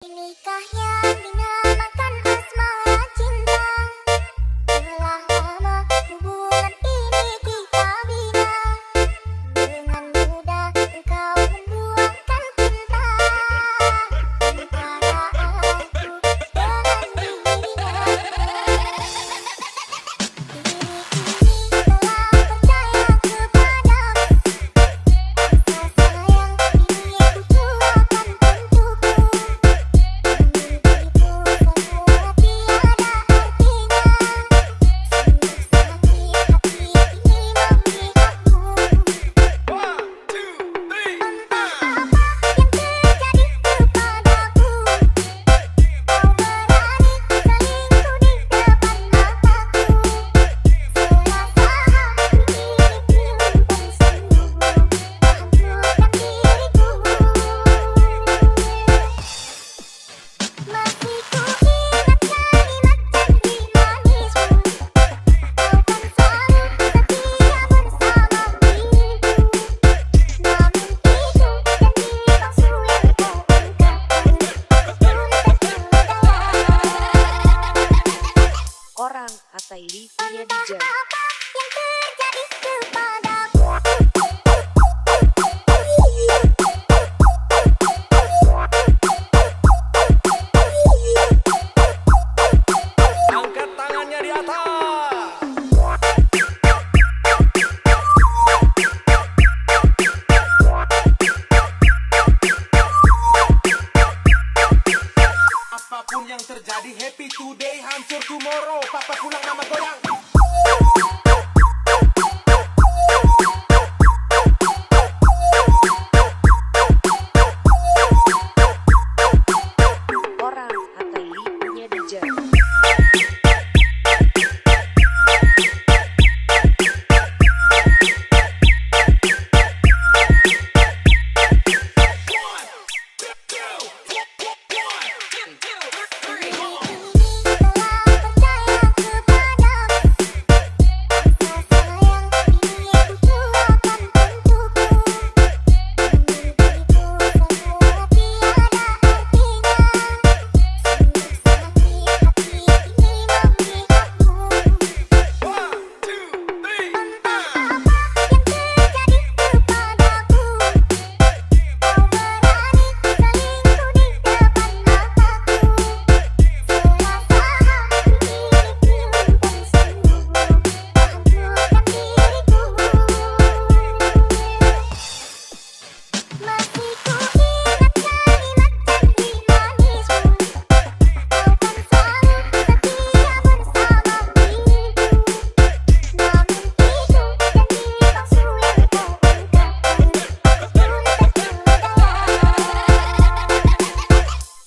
Inikah yang dinamakan asmara cinta. Telah lama hubungan ini kita bina. Dengan mudah engkau membuangkan cinta antara aku dengan dirinya. Kini telah percaya kepadamu. Rasa sayang ini ku tuakan untukku. Orang Ataili punya DJ. Apa yang terjadi kepadaku? Angkat tangannya di atas. Apapun yang terjadi, happy today, hancur tomorrow. Papa pulang nama goyang. Orang Ataili punya DJ.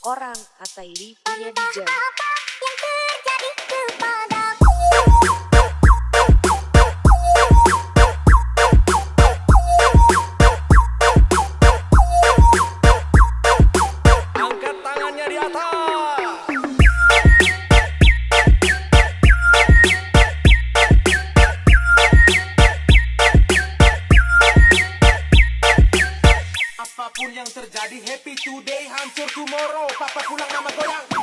Orang Ataili punya DJ. Apa yang terjadi kepadaku? Angkat tangannya di atas. Apapun yang terjadi, happy today, hancur tomorrow. Papa pulang nama goyang.